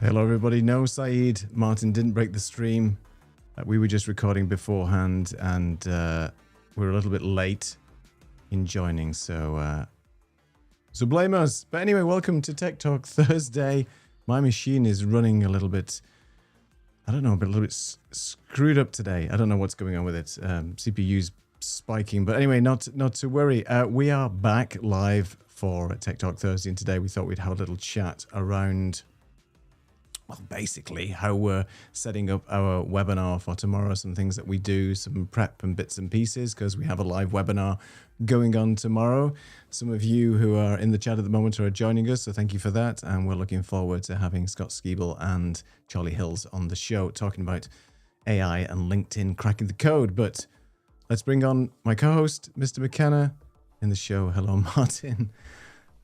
Hello, everybody. No, Saeed. Martin didn't break the stream. We were just recording beforehand, and we're a little bit late in joining, so blame us. But anyway, welcome to Tech Talk Thursday. My machine is running a little bit, I don't know, but a little bit screwed up today. I don't know what's going on with it. CPU's spiking, but anyway, not to worry. We are back live for Tech Talk Thursday, and today we thought we'd have a little chat around, well, basically how we're setting up our webinar for tomorrow, some things that we do, some prep and bits and pieces, because we have a live webinar going on tomorrow. Some of you who are in the chat at the moment are joining us, so thank you for that. And we're looking forward to having Scott Skeeble and Charlie Hills on the show talking about AI and LinkedIn cracking the code. But let's bring on my co-host, Mr. McKenna, in the show. Hello, Martin.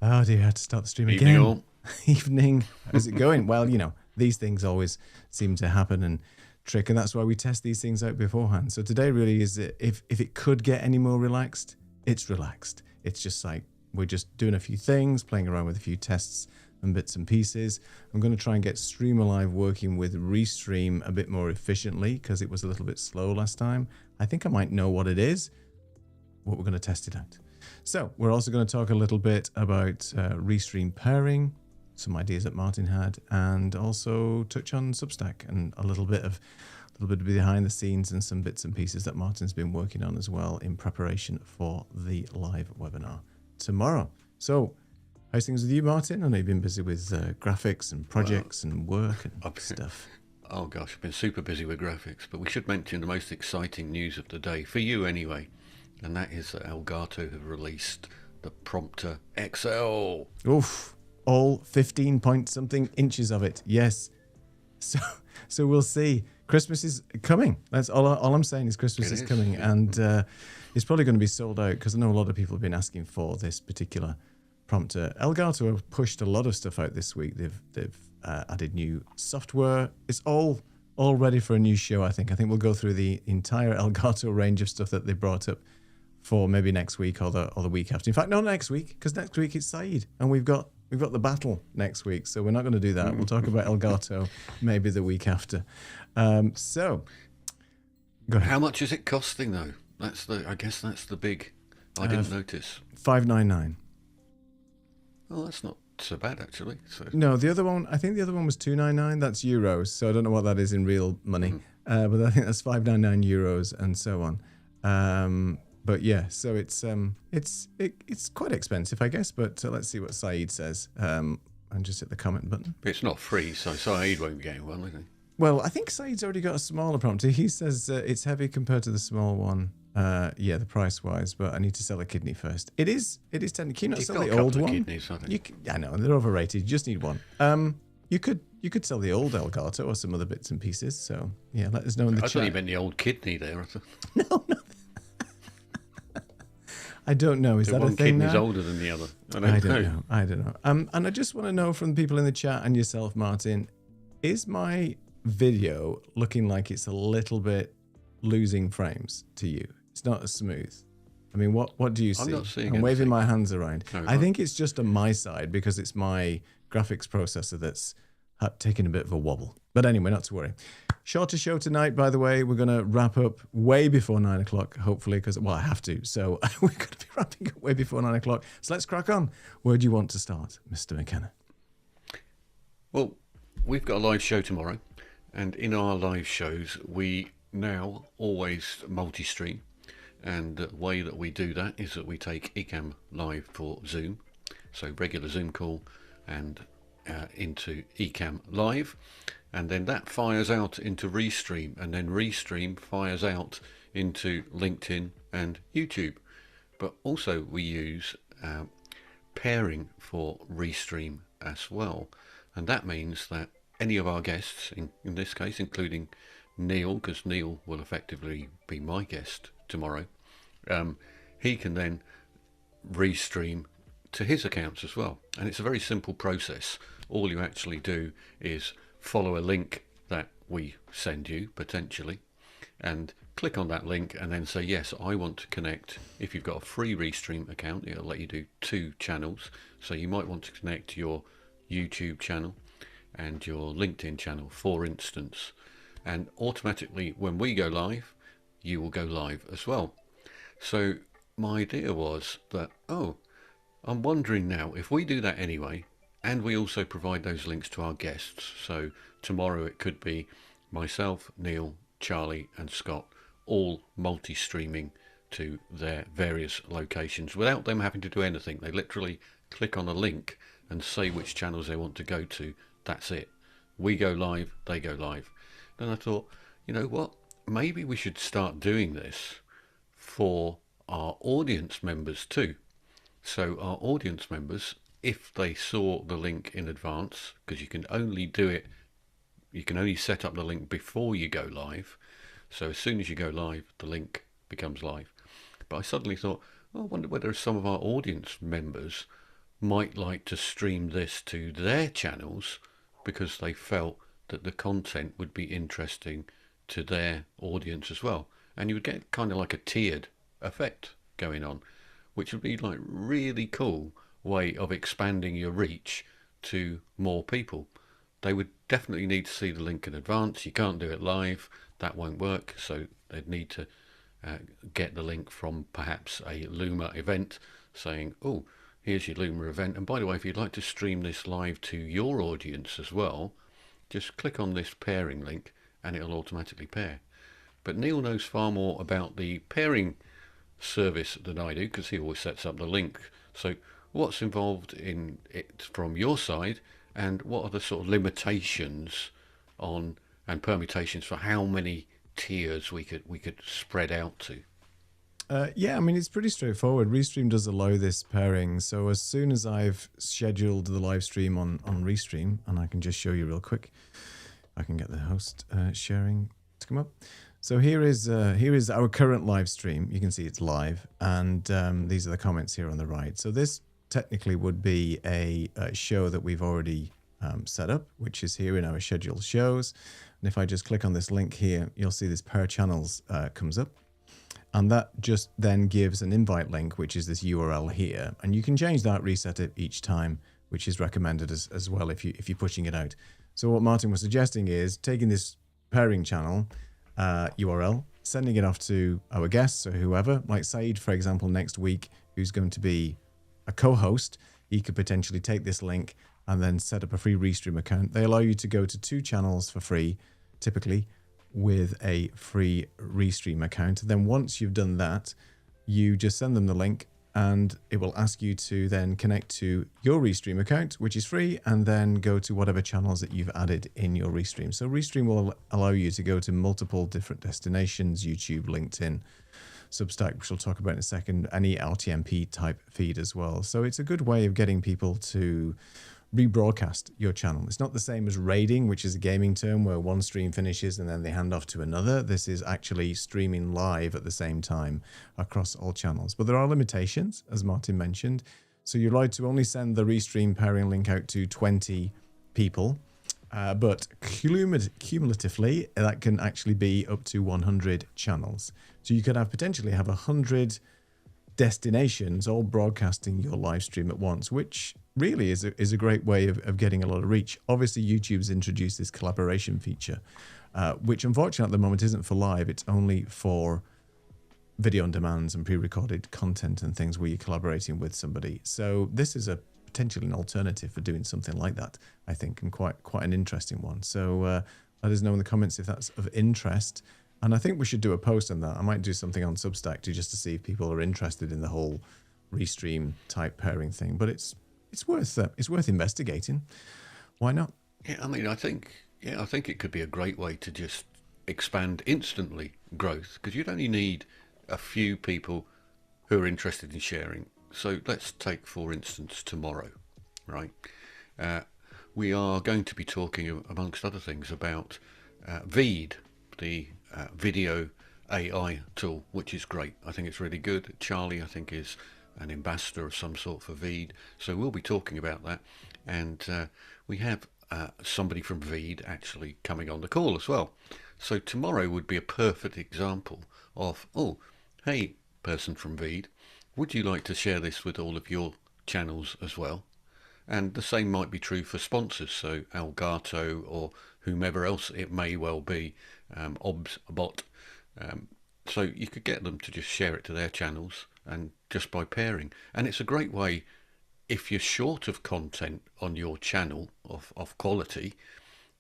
Oh dear, I had to start the stream again. Evening all. Evening. How's it going? Well, you know, these things always seem to happen and trick, and that's why we test these things out beforehand. So today really is, if it could get any more relaxed, it's relaxed. It's just like we're just doing a few things, playing around with a few tests and bits and pieces. I'm going to try and get Stream Alive working with Restream a bit more efficiently because it was a little bit slow last time. I think I might know what it is, but we're going to test it out. So we're also going to talk a little bit about Restream pairing, some ideas that Martin had, and also touch on Substack and a little bit behind the scenes and some bits and pieces that Martin's been working on as well in preparation for the live webinar tomorrow. So how's things with you, Martin? I know you've been busy with graphics and projects and work and stuff. Oh gosh, I've been super busy with graphics, but we should mention the most exciting news of the day, for you anyway, and that is that Elgato have released the Prompter XL. Oof. All 15 point something inches of it. Yes. So we'll see. Christmas is coming. That's all I'm saying is Christmas is coming. And it's probably going to be sold out because I know a lot of people have been asking for this particular prompter. Elgato have pushed a lot of stuff out this week. They've added new software. It's all ready for a new show, I think. I think we'll go through the entire Elgato range of stuff that they brought up for maybe next week or the week after. In fact, not next week, because next week it's Saeed. And we've got the battle next week, so we're not going to do that. We'll talk about Elgato maybe the week after. So, go ahead. How much is it costing though? I guess that's the big. I didn't notice. $599. Oh, that's not so bad actually. So. No, the other one. I think the other one was $299. That's euros, so I don't know what that is in real money. But I think that's $599 euros and so on. But yeah, so it's quite expensive, I guess. But let's see what Saeed says. And just hit the comment button. It's not free, so Saeed won't be getting one, will he? Well, I think Saeed's already got a smaller prompter. He says it's heavy compared to the small one. Yeah, the price wise. But I need to sell a kidney first. It is technically. Can you not sell the old one? Kidneys, I think. I know they're overrated. You just need one. You could sell the old Elgato or some other bits and pieces. So yeah, let us know in the chat. I thought you meant the old kidney there. No. I don't know. Is that a thing now? One kidney's older than the other. I don't know. And I just want to know from the people in the chat and yourself, Martin, is my video looking like it's a little bit losing frames to you? It's not as smooth. I mean, what do you see? I'm not seeing I'm waving my hands around. No, I think it's just on my side because it's my graphics processor that's taken a bit of a wobble. But anyway, not to worry. Shorter show tonight, by the way. We're going to wrap up way before 9 o'clock, hopefully, because, well, I have to. So we're going to be wrapping up way before 9 o'clock. So let's crack on. Where do you want to start, Mr. McKenna? Well, we've got a live show tomorrow. And in our live shows, we now always multi-stream. And the way that we do that is that we take Ecamm live for Zoom. So regular Zoom call and into Ecamm live, and then that fires out into Restream, and then Restream fires out into LinkedIn and YouTube. But also we use pairing for Restream as well, and that means that any of our guests, in this case including Neil, because Neil will effectively be my guest tomorrow, he can then Restream to his accounts as well. And it's a very simple process. All you actually do is follow a link that we send you potentially and click on that link and then say, yes, I want to connect. If you've got a free Restream account, it'll let you do 2 channels. So you might want to connect your YouTube channel and your LinkedIn channel, for instance. And automatically when we go live, you will go live as well. So my idea was that, oh, I'm wondering now, if we do that anyway, and we also provide those links to our guests, so tomorrow it could be myself, Neil, Charlie and Scott, all multi-streaming to their various locations without them having to do anything. They literally click on a link and say which channels they want to go to. That's it. We go live, they go live. Then I thought, you know what? Maybe we should start doing this for our audience members too. So our audience members, if they saw the link in advance, because you can only do it, you can only set up the link before you go live. So as soon as you go live, the link becomes live. But I suddenly thought, oh, I wonder whether some of our audience members might like to stream this to their channels because they felt that the content would be interesting to their audience as well. And you would get kind of like a tiered effect going on, which would be like really cool way of expanding your reach to more people. They would definitely need to see the link in advance. You can't do it live. That won't work. So they'd need to get the link from perhaps a Luma event saying, oh, here's your Luma event. And by the way, if you'd like to stream this live to your audience as well, just click on this pairing link and it'll automatically pair. But Neil knows far more about the pairing service than I do because he always sets up the link. So what's involved in it from your side, and what are the sort of limitations on and permutations for how many tiers we could spread out to? Yeah, I mean, it's pretty straightforward. Restream does allow this pairing. So as soon as I've scheduled the live stream on Restream, and I can just show you real quick, I can get the host sharing to come up. So here is our current live stream. You can see it's live, and these are the comments here on the right. So this technically would be a show that we've already set up, which is here in our scheduled shows. And if I just click on this link here, you'll see this pair channels comes up. And that just then gives an invite link, which is this URL here. And you can change that, reset it each time, which is recommended as well if you're pushing it out. So what Martin was suggesting is taking this pairing channel URL, sending it off to our guests or whoever, like Saeed, for example, next week, who's going to be a co-host. He could potentially take this link and then set up a free Restream account. They allow you to go to 2 channels for free, typically, with a free Restream account. Then once you've done that, you just send them the link and it will ask you to then connect to your Restream account, which is free, and then go to whatever channels that you've added in your Restream. So Restream will allow you to go to multiple different destinations: YouTube, LinkedIn, Substack, which we'll talk about in a second, any LTMP type feed as well. So it's a good way of getting people to rebroadcast your channel. It's not the same as raiding, which is a gaming term where one stream finishes and then they hand off to another. This is actually streaming live at the same time across all channels. But there are limitations, as Martin mentioned. So you're allowed to only send the Restream pairing link out to 20 people, but cumulatively, that can actually be up to 100 channels. So you could potentially have 100 destinations all broadcasting your live stream at once, which really is a great way of getting a lot of reach. Obviously, YouTube's introduced this collaboration feature, which unfortunately at the moment isn't for live. It's only for video on demands and pre-recorded content and things where you're collaborating with somebody. So this is potentially an alternative for doing something like that, I think, and quite an interesting one. So let us know in the comments if that's of interest. And I think we should do a post on that. I might do something on Substack just to see if people are interested in the whole Restream type pairing thing. But it's worth investigating. Why not? Yeah, I mean, I think it could be a great way to just expand instantly growth, because you'd only need a few people who are interested in sharing. So let's take, for instance, tomorrow, right? We are going to be talking, amongst other things, about Veed, the video AI tool, which is great. I think it's really good. Charlie, I think, is an ambassador of some sort for Veed, so we'll be talking about that. And we have somebody from Veed actually coming on the call as well. So tomorrow would be a perfect example of, oh, hey, person from Veed, would you like to share this with all of your channels as well? And the same might be true for sponsors, so Elgato or whomever else it may well be, Obsbot. So you could get them to just share it to their channels and just by pairing. And it's a great way, if you're short of content on your channel of quality,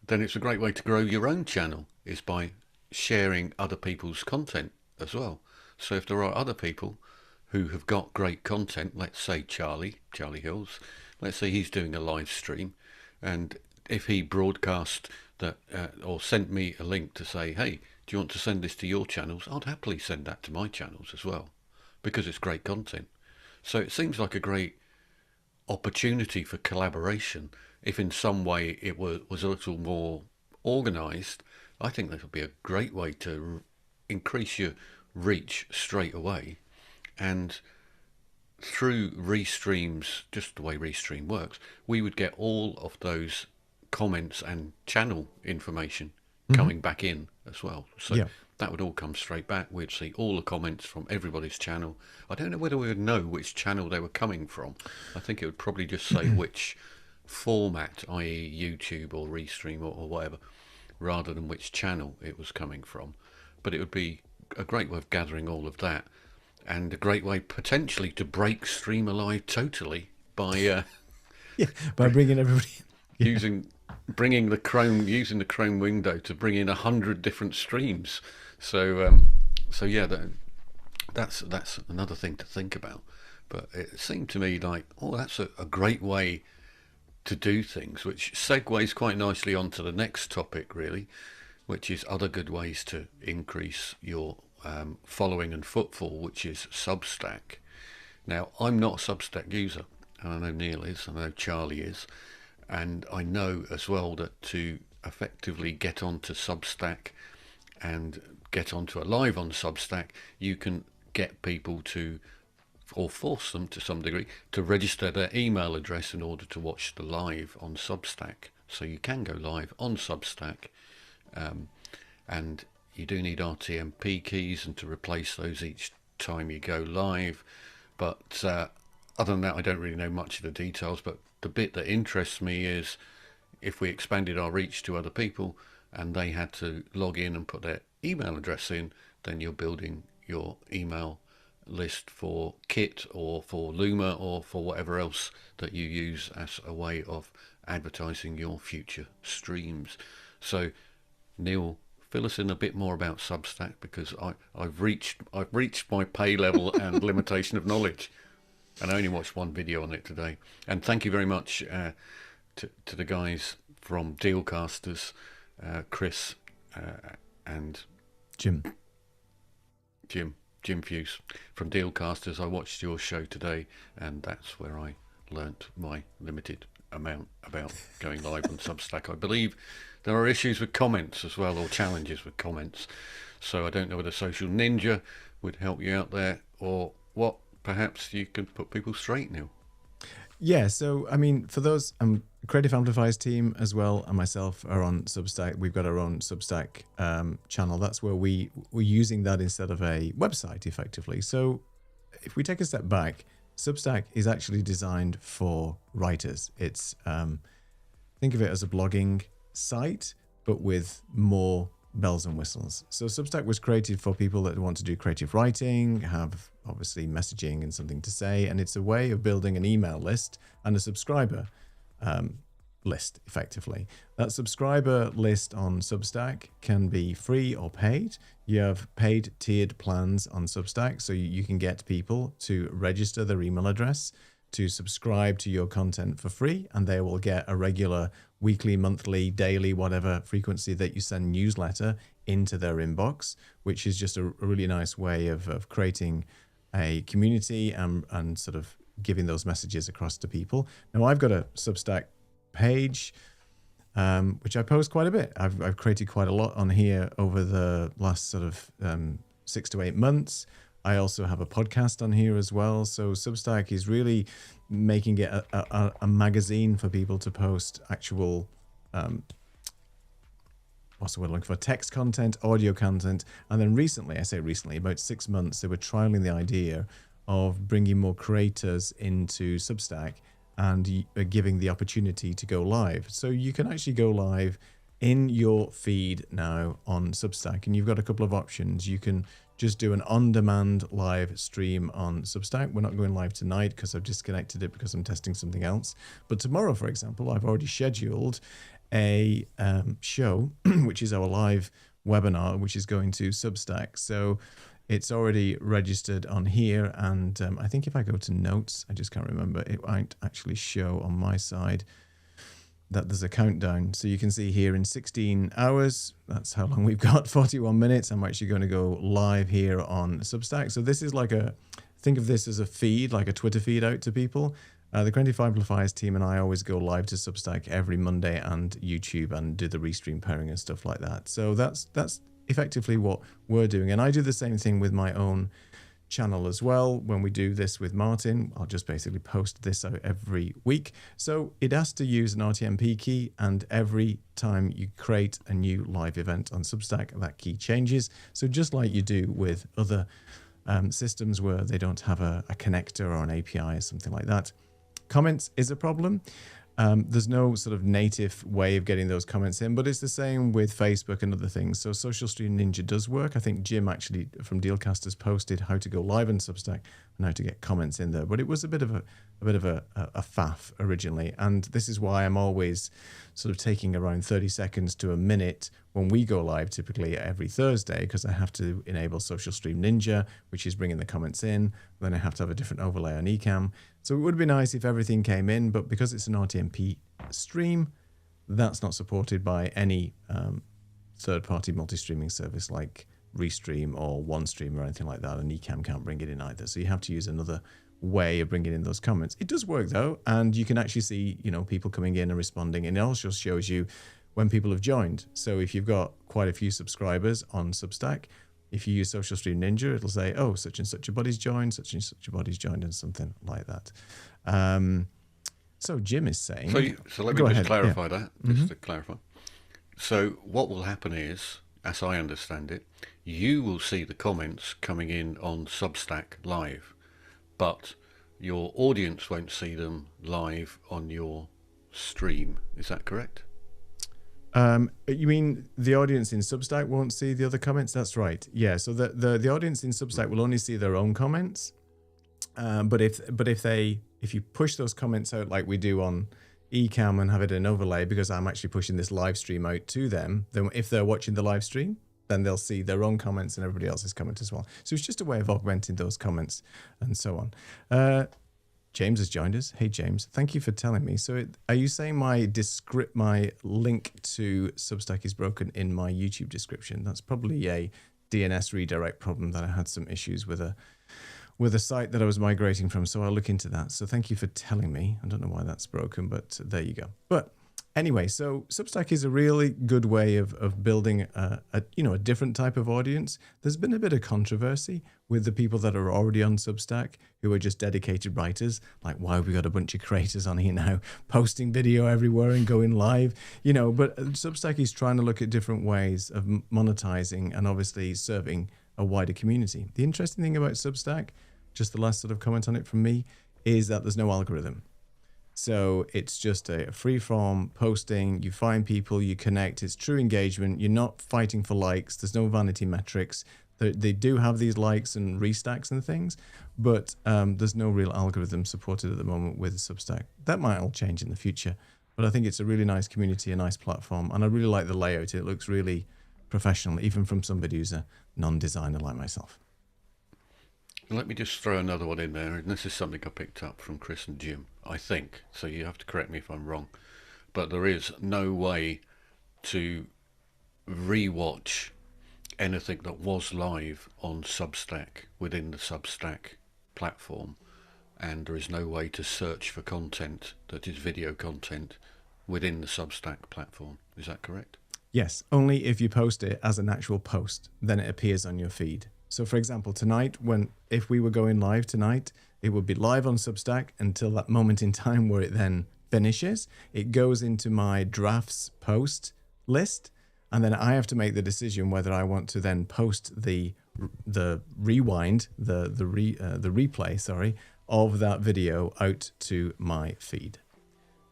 then it's a great way to grow your own channel, is by sharing other people's content as well. So if there are other people who have got great content, let's say Charlie Hills, let's say he's doing a live stream, and if he broadcast that or sent me a link to say, hey, do you want to send this to your channels? I'd happily send that to my channels as well, because it's great content. So it seems like a great opportunity for collaboration. If in some way it was a little more organized, I think that would be a great way to increase your reach straight away. And through Restreams, just the way Restream works, we would get all of those comments and channel information coming back in as well. So that would all come straight back. We'd see all the comments from everybody's channel. I don't know whether we would know which channel they were coming from. I think it would probably just say which format, i.e. YouTube or Restream or whatever, rather than which channel it was coming from. But it would be a great way of gathering all of that, and a great way potentially to break Stream Alive totally by by bringing everybody using the Chrome window to bring in 100 different streams. So yeah, that's another thing to think about. But it seemed to me like, that's a great way to do things, which segues quite nicely onto the next topic, really, which is other good ways to increase your following and footfall, which is Substack. Now, I'm not a Substack user, and I know Neil is, I know Charlie is, and I know as well that to effectively get onto Substack and get onto a live on Substack, you can get people to, or force them to some degree, to register their email address in order to watch the live on Substack. So you can go live on Substack, and you do need RTMP keys and to replace those each time you go live. But other than that, I don't really know much of the details. But the bit that interests me is if we expanded our reach to other people and they had to log in and put their email address in, then you're building your email list for Kit or for Luma or for whatever else that you use as a way of advertising your future streams. So Neil, fill us in a bit more about Substack, because I've reached my pay level and limitation of knowledge, and I only watched one video on it today. And thank you very much to the guys from Dealcasters, Chris and Jim Fuse from Dealcasters. I watched your show today, and that's where I learnt my limited amount about going live on Substack. I believe there are issues with comments as well, or challenges with comments. So I don't know whether Social Ninja would help you out there, or what. Perhaps you can put people straight, Neil. Yeah, so I mean, for those, Creative Amplifiers team as well and myself are on Substack. We've got our own Substack channel. That's where we're using that instead of a website, effectively. So if we take a step back, Substack is actually designed for writers. It's think of it as a blogging site, but with more bells and whistles. So Substack was created for people that want to do creative writing, have obviously messaging and something to say, and it's a way of building an email list and a subscriber list, effectively. That subscriber list on Substack can be free or paid. You have paid tiered plans on Substack, so you can get people to register their email address to subscribe to your content for free, and they will get a regular weekly, monthly, daily, whatever frequency that you send newsletter into their inbox, which is just a really nice way of creating a community and sort of giving those messages across to people. Now, I've got a Substack page, which I post quite a bit. I've created quite a lot on here over the last sort of 6 to 8 months. I also have a podcast on here as well. So Substack is really making it a magazine for people to post actual, what's the word I'm looking for, text content, audio content. And then recently, I say recently, about 6 months, they were trialing the idea of bringing more creators into Substack and giving the opportunity to go live. So you can actually go live in your feed now on Substack, and you've got a couple of options. You can just do an on-demand live stream on Substack. We're not going live tonight because I've disconnected it because I'm testing something else. But tomorrow, for example, I've already scheduled a show, which is our live webinar, which is going to Substack. So it's already registered on here. And I think if I go to notes, I just can't remember, it won't actually show on my side that there's a countdown. So you can see here in 16 hours, that's how long we've got, 41 minutes. I'm actually going to go live here on Substack. So this is like think of this as a feed, like a Twitter feed out to people. The Creative Amplifiers team and I always go live to Substack every Monday and YouTube and do the restream pairing and stuff like that. So that's effectively what we're doing. And I do the same thing with my own channel as well. When we do this with Martin, I'll just basically post this out every week. So it has to use an RTMP key, and every time you create a new live event on Substack, that key changes. So just like you do with other systems where they don't have a connector or an API or something like that. Comments is a problem. There's no sort of native way of getting those comments in, but it's the same with Facebook and other things. So Social Stream Ninja does work. I think Jim actually from Dealcasters posted how to go live on Substack and how to get comments in there. But it was a bit of a faff originally, and this is why I'm always sort of taking around 30 seconds to a minute when we go live, typically every Thursday, because I have to enable Social Stream Ninja, which is bringing the comments in. Then I have to have a different overlay on Ecamm. So it would be nice if everything came in, but because it's an RTMP stream, that's not supported by any third-party multi-streaming service like Restream or OneStream or anything like that, and Ecamm can't bring it in either. So you have to use another way of bringing in those comments. It does work though, and you can actually see, people coming in and responding, and it also shows you when people have joined. So if you've got quite a few subscribers on Substack, if you use Social Stream Ninja, it'll say, oh, such and such a body's joined, such and such a body's joined, and something like that. So Jim is saying... So let me just clarify that, just to clarify. So what will happen is, as I understand it, you will see the comments coming in on Substack live, but your audience won't see them live on your stream. Is that correct? You mean the audience in Substack won't see the other comments? That's right. Yeah. So the audience in Substack will only see their own comments. But if you push those comments out like we do on Ecamm and have it in overlay, because I'm actually pushing this live stream out to them, then if they're watching the live stream, then they'll see their own comments and everybody else's comments as well. So it's just a way of augmenting those comments and so on. James has joined us. Hey, James, thank you for telling me. So are you saying my link to Substack is broken in my YouTube description? That's probably a DNS redirect problem that I had some issues with a site that I was migrating from. So I'll look into that. So thank you for telling me. I don't know why that's broken, but there you go. But anyway, so Substack is a really good way of building a different type of audience. There's been a bit of controversy with the people that are already on Substack who are just dedicated writers. Like, why have we got a bunch of creators on here now posting video everywhere and going live? But Substack is trying to look at different ways of monetizing and obviously serving a wider community. The interesting thing about Substack, just the last sort of comment on it from me, is that there's no algorithm. So it's just a free-form posting. You find people, you connect. It's true engagement. You're not fighting for likes. There's no vanity metrics. They do have these likes and restacks and things, but there's no real algorithm supported at the moment with Substack. That might all change in the future, but I think it's a really nice community, a nice platform, and I really like the layout. It looks really professional, even from somebody who's a non-designer like myself. Let me just throw another one in there, and this is something I picked up from Chris and Jim, I think, so you have to correct me if I'm wrong, but there is no way to rewatch anything that was live on Substack within the Substack platform, and there is no way to search for content that is video content within the Substack platform. Is that correct? Yes, only if you post it as an actual post, then it appears on your feed. So for example, tonight, if we were going live tonight, it would be live on Substack until that moment in time where it then finishes. It goes into my drafts post list, and then I have to make the decision whether I want to then post the rewind, the replay, of that video out to my feed.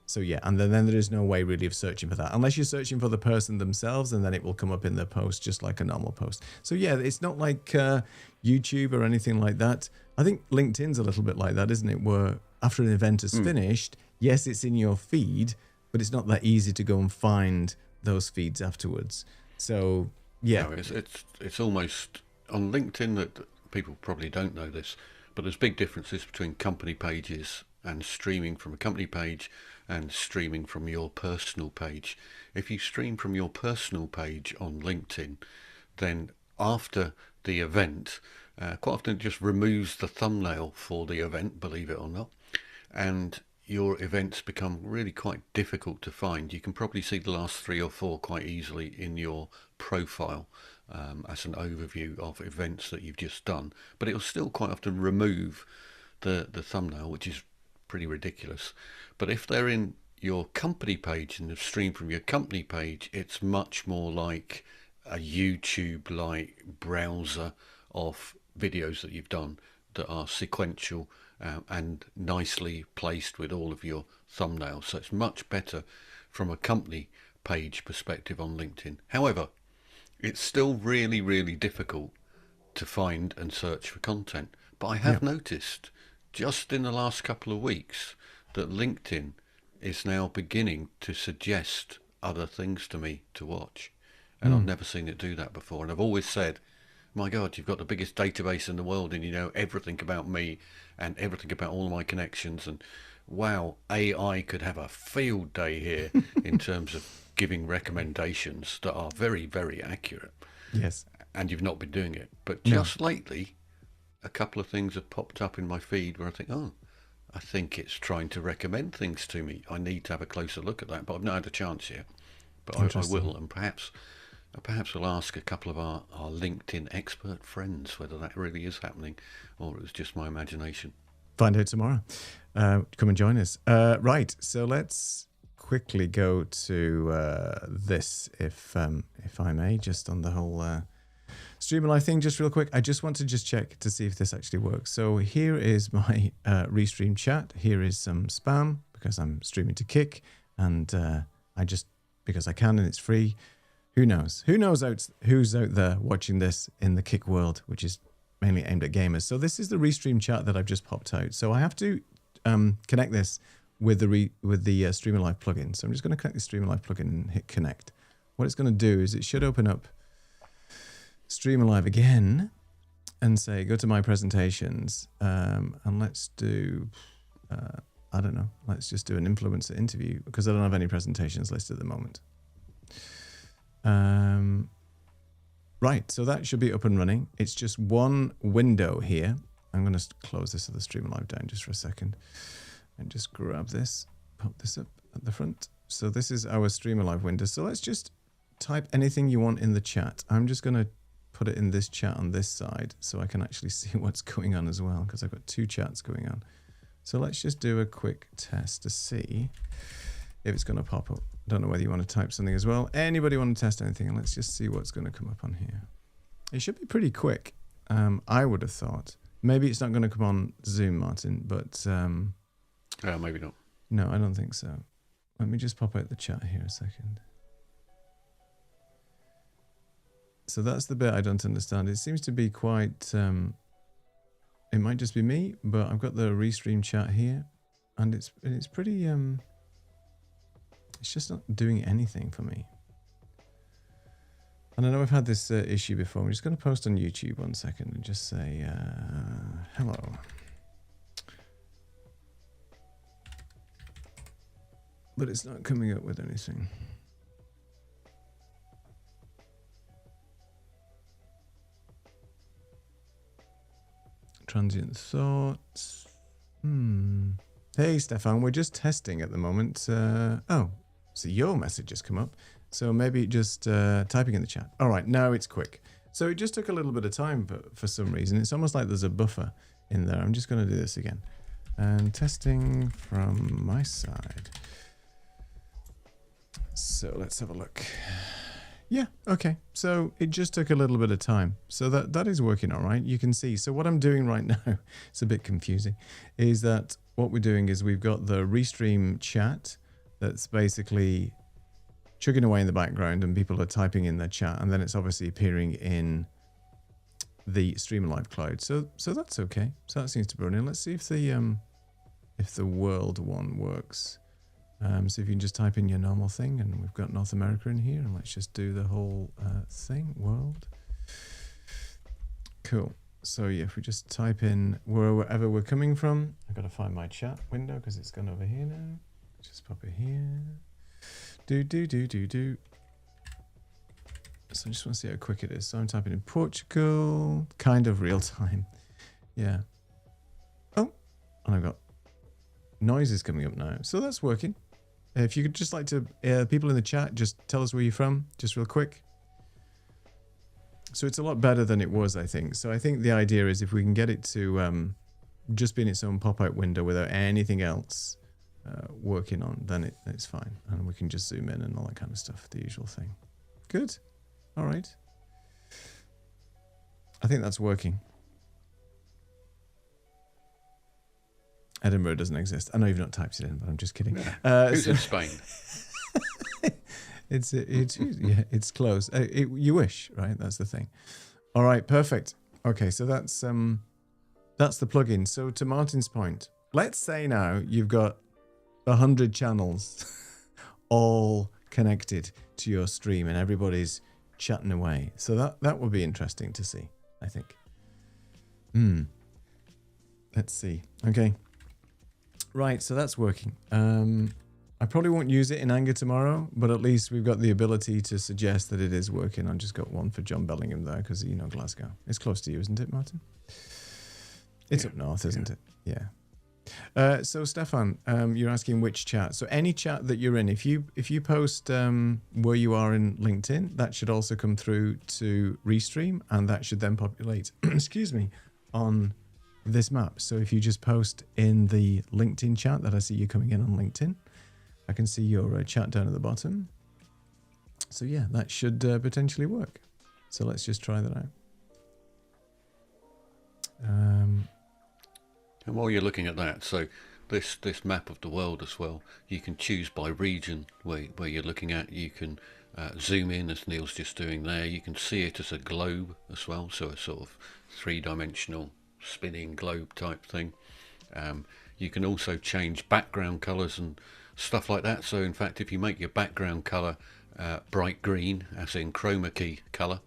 So yeah, and then there is no way really of searching for that. Unless you're searching for the person themselves, and then it will come up in the post just like a normal post. So yeah, it's not like YouTube or anything like that. I think LinkedIn's a little bit like that, isn't it? Where after an event is finished, yes, it's in your feed, but it's not that easy to go and find those feeds afterwards. So yeah. No, it's almost on LinkedIn that people probably don't know this, but there's big differences between company pages and streaming from a company page and streaming from your personal page. If you stream from your personal page on LinkedIn, then after the event, quite often it just removes the thumbnail for the event, believe it or not, and your events become really quite difficult to find. You can probably see the last 3 or 4 quite easily in your profile as an overview of events that you've just done, but it'll still quite often remove the thumbnail, which is pretty ridiculous. But if they're in your company page and they've streamed from your company page, it's much more like a YouTube-like browser of videos that you've done that are sequential and nicely placed with all of your thumbnails. So it's much better from a company page perspective on LinkedIn. However, it's still really, really difficult to find and search for content. But I have noticed just in the last couple of weeks that LinkedIn is now beginning to suggest other things to me to watch. And I've never seen it do that before. And I've always said, my God, you've got the biggest database in the world and you know everything about me and everything about all my connections. And wow, AI could have a field day here in terms of giving recommendations that are very, very accurate. Yes. And you've not been doing it. But just lately, a couple of things have popped up in my feed where I think, oh, I think it's trying to recommend things to me. I need to have a closer look at that, but I've not had a chance yet. But I will, and perhaps we'll ask a couple of our LinkedIn expert friends whether that really is happening or it was just my imagination. Find out tomorrow. Come and join us. Right, so let's quickly go to this, if I may, just on the whole Stream Live thing, just real quick. I just want to check to see if this actually works. So here is my restream chat. Here is some spam because I'm streaming to Kick, and because I can and it's free. Who knows? Who's out there watching this in the Kick world, which is mainly aimed at gamers. So this is the restream chat that I've just popped out. So I have to connect this with the Streamer Live plugin. So I'm just going to connect the Streamer Live plugin and hit connect. What it's going to do is it should open up Streamer Live again and say go to my presentations, and let's do I don't know, let's just do an influencer interview because I don't have any presentations listed at the moment. Right, so that should be up and running. It's just one window here. I'm going to close this other Streamer Live down just for a second and just grab this, pop this up at the front. So this is our Streamer Live window. So let's just type anything you want in the chat. I'm just going to put it in this chat on this side so I can actually see what's going on as well because I've got 2 chats going on. So let's just do a quick test to see if it's going to pop up. I don't know whether you want to type something as well. Anybody want to test anything? And let's just see what's going to come up on here. It should be pretty quick. I would have thought. Maybe it's not going to come on Zoom, Martin, but... maybe not. No, I don't think so. Let me just pop out the chat here a second. So that's the bit I don't understand. It seems to be quite... it might just be me, but I've got the restream chat here. And it's pretty... it's just not doing anything for me. And I know I've had this issue before. I'm just going to post on YouTube 1 second and just say, hello. But it's not coming up with anything. Transient thoughts. Hey, Stefan, we're just testing at the moment. Oh, so your message has come up. So maybe just typing in the chat. All right, now it's quick. So it just took a little bit of time for some reason. It's almost like there's a buffer in there. I'm just going to do this again. And testing from my side. So let's have a look. Yeah, okay. So it just took a little bit of time. So that is working all right. You can see. So what I'm doing right now, it's a bit confusing, is that what we're doing is we've got the Restream chat that's basically chugging away in the background and people are typing in their chat, and then it's obviously appearing in the Stream Live cloud. So that's okay. So that seems to be running. Let's see if the world one works. So if you can just type in your normal thing, and we've got North America in here, and let's just do the whole thing, world. Cool. So yeah, if we just type in wherever we're coming from, I've got to find my chat window because it's gone over here now. Just pop it here. Do. So I just want to see how quick it is. So I'm typing in Portugal, kind of real time. Yeah. Oh, and I've got noises coming up now. So that's working. If you could just like to, people in the chat, just tell us where you're from, just real quick. So it's a lot better than it was, I think. So I think the idea is if we can get it to just be in its own pop-out window without anything else working on, then it's fine. And we can just zoom in and all that kind of stuff, the usual thing. Good. All right. I think that's working. Edinburgh doesn't exist. I know you've not typed it in, but I'm just kidding. Who's in Spain? It's close. You wish, right? That's the thing. All right, perfect. Okay, so that's the plugin. So to Martin's point, let's say now you've got 100 channels all connected to your stream and everybody's chatting away. So that would be interesting to see, I think. Let's see. Okay. Right, so that's working. I probably won't use it in anger tomorrow, but at least we've got the ability to suggest that it is working. I just got one for John Bellingham there because, you know, Glasgow. It's close to you, isn't it, Martin? It's up north, isn't it? Yeah. So Stefan, you're asking which chat. So any chat that you're in, if you post where you are in LinkedIn, that should also come through to Restream, and that should then populate, excuse me, on this map. So if you just post in the LinkedIn chat that I see you coming in on LinkedIn, I can see your chat down at the bottom. So yeah, that should potentially work. So let's just try that out. And while you're looking at that, so this map of the world as well, you can choose by region where you're looking at. You can zoom in, as Neil's just doing there. You can see it as a globe as well, so a sort of three-dimensional spinning globe type thing. You can also change background colors and stuff like that. So in fact, if you make your background color bright green, as in chroma key color,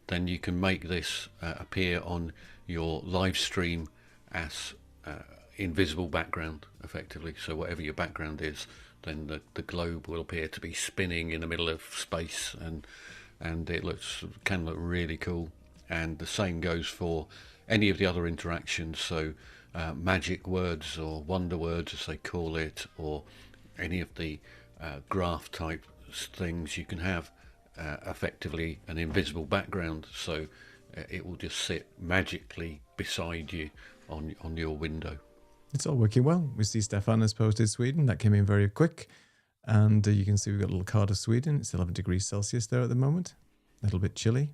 then you can make this appear on your live stream as invisible background, effectively. So whatever your background is, then the globe will appear to be spinning in the middle of space, and it can look really cool. And the same goes for any of the other interactions. So magic words or wonder words, as they call it, or any of the graph type things, you can have effectively an invisible background, so it will just sit magically beside you on your window. It's all working well. We see Stefan has posted Sweden. That came in very quick. And you can see we've got a little card of Sweden. It's 11 degrees Celsius there at the moment. A little bit chilly,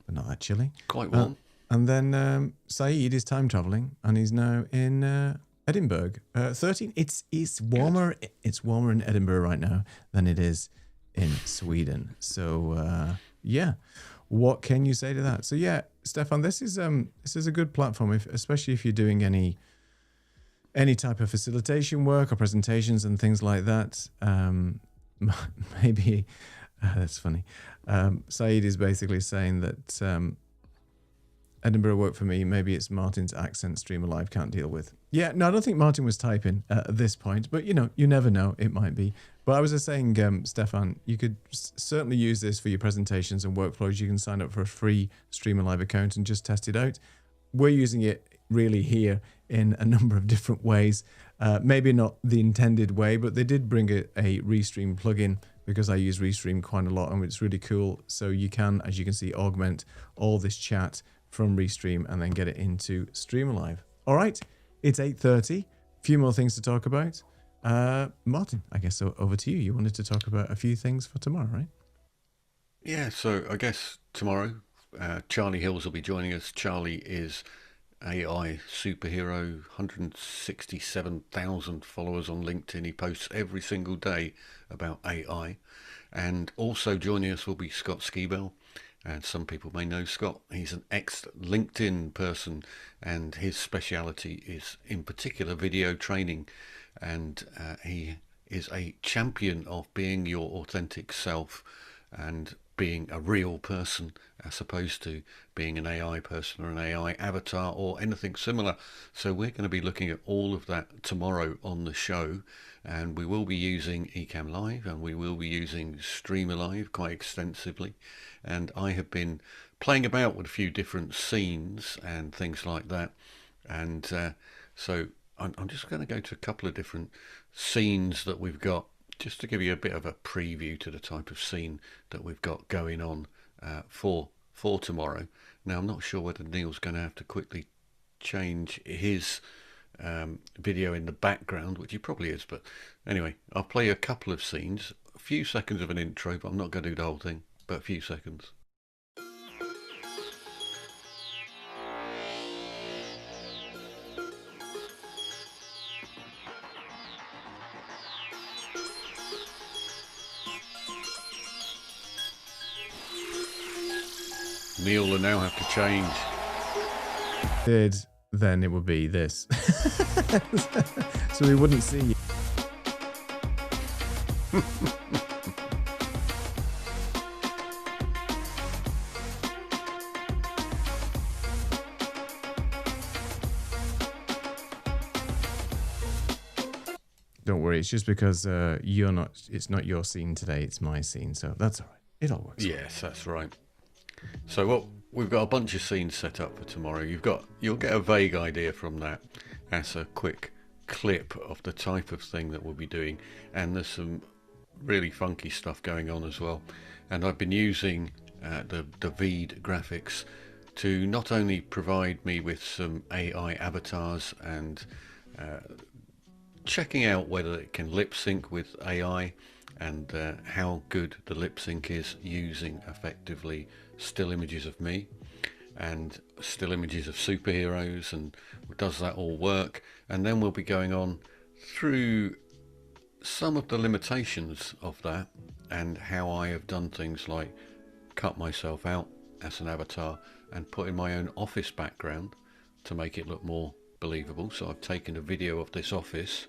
but not that chilly. Quite warm. And then Saeed is time traveling, and he's now in Edinburgh. 13. It's warmer. Good. It's warmer in Edinburgh right now than it is in Sweden. So yeah, what can you say to that? So yeah, Stefan, this is a good platform, especially if you're doing any type of facilitation work or presentations and things like that. Maybe that's funny. Saeed is basically saying that Edinburgh worked for me. Maybe it's Martin's accent Streamer Live can't deal with. Yeah, no, I don't think Martin was typing at this point, but you never know. It might be. But I was just saying, Stefan, you could certainly use this for your presentations and workflows. You can sign up for a free Streamer Live account and just test it out. We're using it really here in a number of different ways. Maybe not the intended way, but they did bring a Restream plugin because I use Restream quite a lot and it's really cool. So you can, as you can see, augment all this chat from Restream and then get it into Streamer Live. All right, it's 8:30. A few more things to talk about. Martin, I guess over to you. You wanted to talk about a few things for tomorrow, right? Yeah, so I guess tomorrow Charlie Hills will be joining us. Charlie is AI superhero, 167,000 followers on LinkedIn. He posts every single day about AI. And also joining us will be Scott Skibell. And some people may know Scott. He's an ex-LinkedIn person, and his speciality is in particular video training. And he is a champion of being your authentic self and being a real person as opposed to being an AI person or an AI avatar or anything similar. So we're going to be looking at all of that tomorrow on the show, and we will be using Ecamm Live and we will be using Streamer Live quite extensively. And I have been playing about with a few different scenes and things like that. And so I'm just going to go to a couple of different scenes that we've got just to give you a bit of a preview to the type of scene that we've got going on for tomorrow. Now, I'm not sure whether Neil's going to have to quickly change his video in the background, which he probably is, but anyway, I'll play a couple of scenes, a few seconds of an intro, but I'm not going to do the whole thing, but a few seconds. Neil will now have to change. Then it would be this. So we wouldn't see you. Don't worry, it's just because it's not your scene today, it's my scene, so that's all right. It all works. Yes, that's right. So we've got a bunch of scenes set up for tomorrow. You'll get a vague idea from that. That's a quick clip of the type of thing that we'll be doing, and there's some really funky stuff going on as well. And I've been using the Veed graphics to not only provide me with some AI avatars and checking out whether it can lip sync with AI and how good the lip sync is using effectively still images of me and still images of superheroes, and does that all work? And then we'll be going on through some of the limitations of that and how I have done things like cut myself out as an avatar and put in my own office background to make it look more believable. So I've taken a video of this office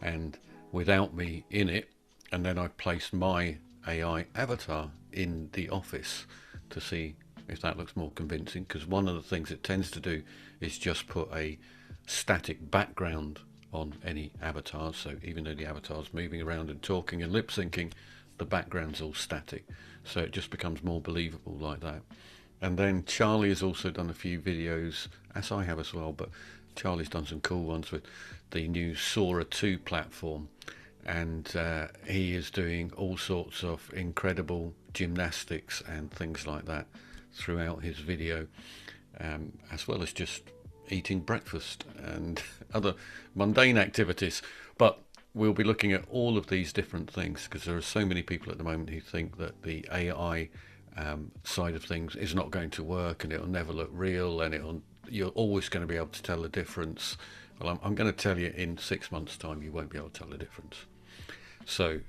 and without me in it, and then I've placed my AI avatar in the office to see if that looks more convincing, because one of the things it tends to do is just put a static background on any avatars. So even though the avatar's moving around and talking and lip syncing, the background's all static, so it just becomes more believable like that. And then Charlie has also done a few videos, as I have as well, but Charlie's done some cool ones with the new Sora 2 platform, and he is doing all sorts of incredible gymnastics and things like that throughout his video, as well as just eating breakfast and other mundane activities. But we'll be looking at all of these different things because there are so many people at the moment who think that the AI side of things is not going to work and it'll never look real and you're always going to be able to tell the difference. Well, I'm going to tell you in 6 months' time you won't be able to tell the difference. So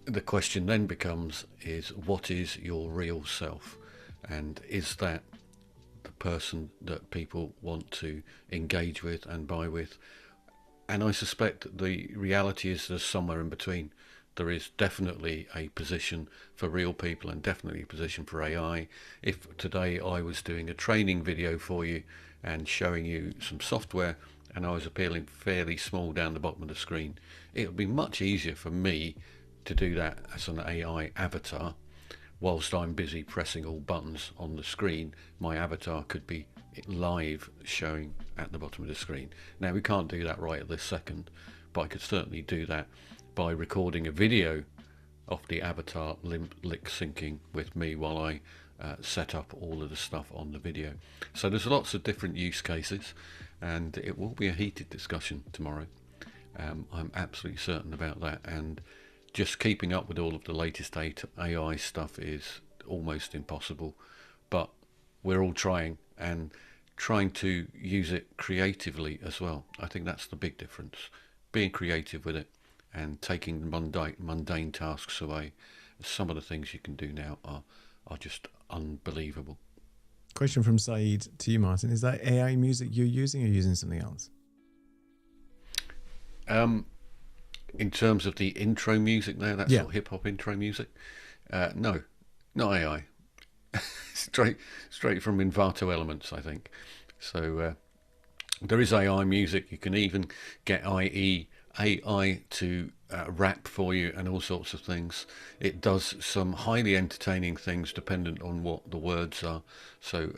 the question then becomes is what is your real self, and is that the person that people want to engage with and buy with? And I suspect the reality is there's somewhere in between. There is definitely a position for real people and definitely a position for AI. If today I was doing a training video for you and showing you some software and I was appearing fairly small down the bottom of the screen, it would be much easier for me to do that as an AI avatar. Whilst I'm busy pressing all buttons on the screen, my avatar could be live showing at the bottom of the screen. Now we can't do that right at this second, but I could certainly do that by recording a video of the avatar lip syncing with me while I set up all of the stuff on the video. So there's lots of different use cases, and it will be a heated discussion tomorrow. I'm absolutely certain about that, and just keeping up with all of the latest AI stuff is almost impossible. But we're all trying, and trying to use it creatively as well. I think that's the big difference. Being creative with it and taking mundane tasks away. Some of the things you can do now are just unbelievable. Question from Saeed to you, Martin. Is that AI music you're using, or using something else? In terms of the intro music there, that sort of hip-hop intro music, no, not AI. straight from Envato Elements, I think. So there is AI music. You can even get AI to rap for you and all sorts of things. It does some highly entertaining things dependent on what the words are. So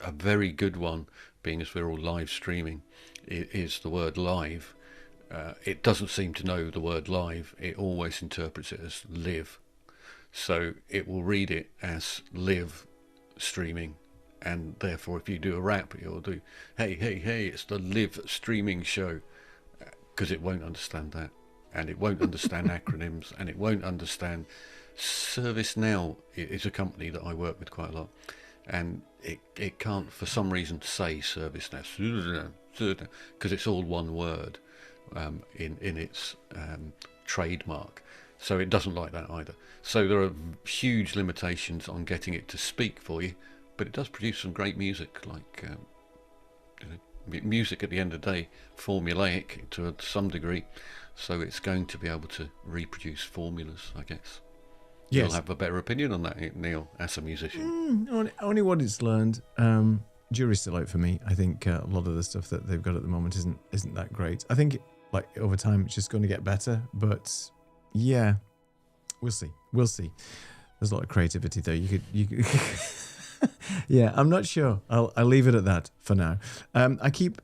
a very good one, being as we're all live streaming, is the word live. It doesn't seem to know the word live. It always interprets it as live. So it will read it as live streaming, and therefore if you do a rap, it will do, hey, it's the live streaming show, because it won't understand that, and it won't understand acronyms, and it won't understand ServiceNow. Is a company that I work with quite a lot, and it can't for some reason say ServiceNow because it's all one word in its trademark. So it doesn't like that either. So there are huge limitations on getting it to speak for you, but it does produce some great music, like music at the end of the day, formulaic to some degree. So it's going to be able to reproduce formulas, I guess. Yes. You'll have a better opinion on that, Neil, as a musician. Only what it's learned. Jury's still out for me. I think a lot of the stuff that they've got at the moment isn't that great. I think like over time it's just going to get better, but yeah, we'll see. There's a lot of creativity there. You could yeah, I'm not sure. I'll leave it at that for now. I keep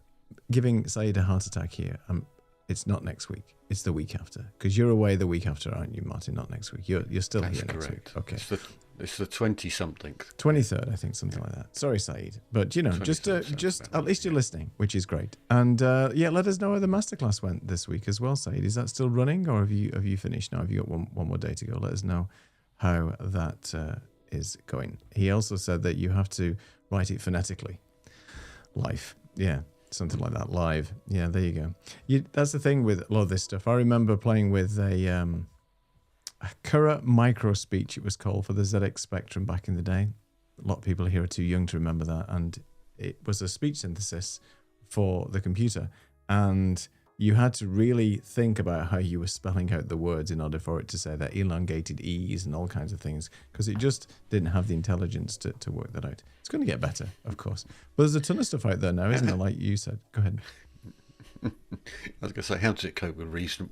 giving Saeed a heart attack here. It's not next week. It's the week after, because you're away the week after, aren't you, Martin? Not next week. You're still That's here correct. Next week. Okay. It's the 20-something. 23rd, I think, something like that. Sorry, Saeed, but just at least you're listening, which is great. And let us know how the masterclass went this week as well, Saeed. Is that still running, or have you finished now? Have you got one more day to go? Let us know how that is going. He also said that you have to write it phonetically. Life, yeah. Something like that, live. Yeah, there you go. That's the thing with a lot of this stuff. I remember playing with a Kura Micro Speech, it was called, for the ZX Spectrum back in the day. A lot of people here are too young to remember that. And it was a speech synthesis for the computer. And you had to really think about how you were spelling out the words in order for it to say that elongated E's and all kinds of things, because it just didn't have the intelligence to work that out. It's going to get better, of course. But there's a ton of stuff out there now, isn't there, like you said? Go ahead. I was going to say, how does it cope with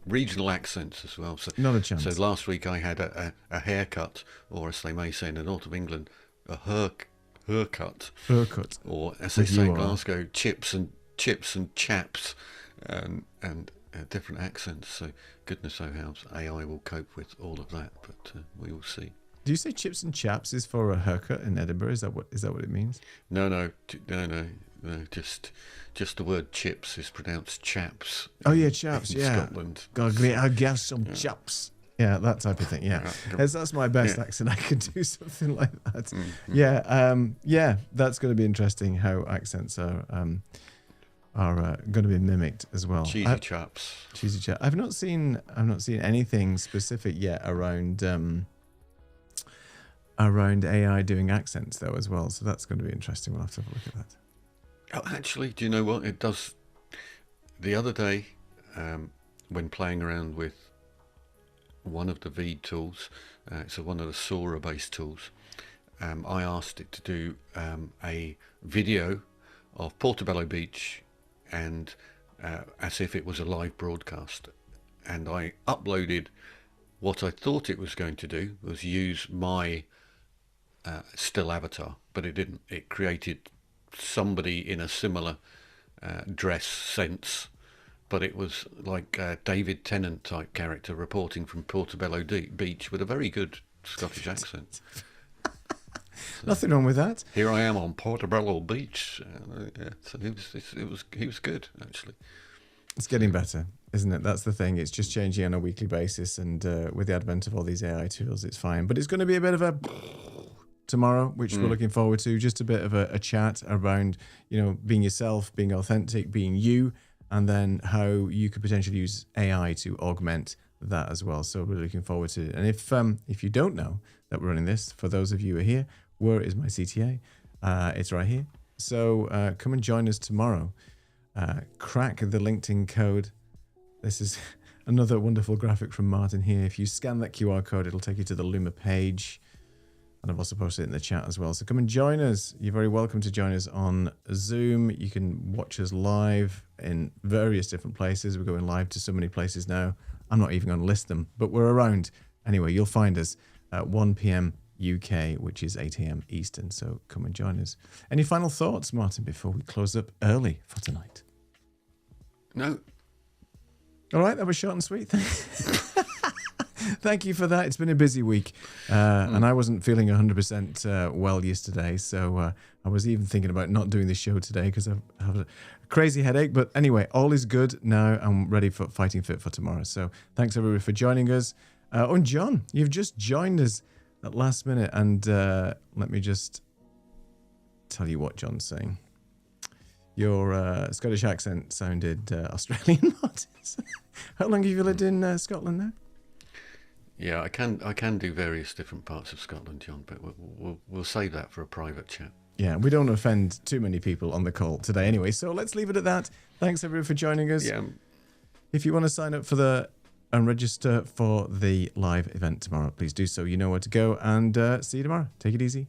regional accents as well? So, not a chance. So last week I had a haircut, or as they may say in the north of England, a haircut. Haircut. Or as they say in Glasgow, chips and chaps. And different accents, so goodness knows how AI will cope with all of that, but we will see. Do you say chips and chaps is for a haircut in Edinburgh? Is that what it means? No. Just the word chips is pronounced chaps. Oh yeah, chaps. In Scotland. God, great! I'll get some chaps. Yeah, that type of thing. Yeah, that's my best accent. I can do something like that. Mm-hmm. Yeah, that's going to be interesting. How accents are going to be mimicked as well. Cheesy chaps. I've not seen anything specific yet around AI doing accents though as well. So that's going to be interesting. We'll have to have a look at that. Oh, actually, do you know what it does? The other day, when playing around with one of the Veed tools, it's one of the Sora-based tools. I asked it to do a video of Portobello Beach, and as if it was a live broadcast, and I uploaded what I thought it was going to do was use my still avatar, but it didn't. It created somebody in a similar dress sense, but it was like a David Tennant type character reporting from Portobello Beach with a very good Scottish accent. Nothing wrong with that. Here I am on Portobello Beach. So he was good, actually. It's getting better, isn't it? That's the thing. It's just changing on a weekly basis, and with the advent of all these AI tools, it's fine. But it's going to be a bit of a tomorrow, which we're looking forward to. Just a bit of a chat around, being yourself, being authentic, being you, and then how you could potentially use AI to augment that as well. So we're looking forward to it. And if you don't know that we're running this, for those of you who are here, where is my CTA? It's right here. So come and join us tomorrow. Crack the LinkedIn code. This is another wonderful graphic from Martin here. If you scan that QR code, it'll take you to the Luma page. And I've also posted it in the chat as well. So come and join us. You're very welcome to join us on Zoom. You can watch us live in various different places. We're going live to so many places now. I'm not even going to list them, but we're around. Anyway, you'll find us at 1 p.m. UK, which is 8 a.m. Eastern. So come and join us. Any final thoughts, Martin, before we close up early for tonight? No. All right, that was short and sweet. Thank you for that. It's been a busy week, and I wasn't feeling 100% well yesterday, so I was even thinking about not doing the show today because I have a crazy headache. But anyway, all is good now. I'm ready for fighting fit for tomorrow. So thanks everybody for joining us. And John, you've just joined us at last minute, and let me just tell you what John's saying. Your Scottish accent sounded Australian. How long have you lived in Scotland now? Yeah, I can do various different parts of Scotland, John, but we'll save that for a private chat. Yeah, we don't offend too many people on the call today anyway, so let's leave it at that. Thanks everyone for joining us. Yeah. If you want to sign up for and register for the live event tomorrow, please do so. You know where to go, and see you tomorrow. Take it easy.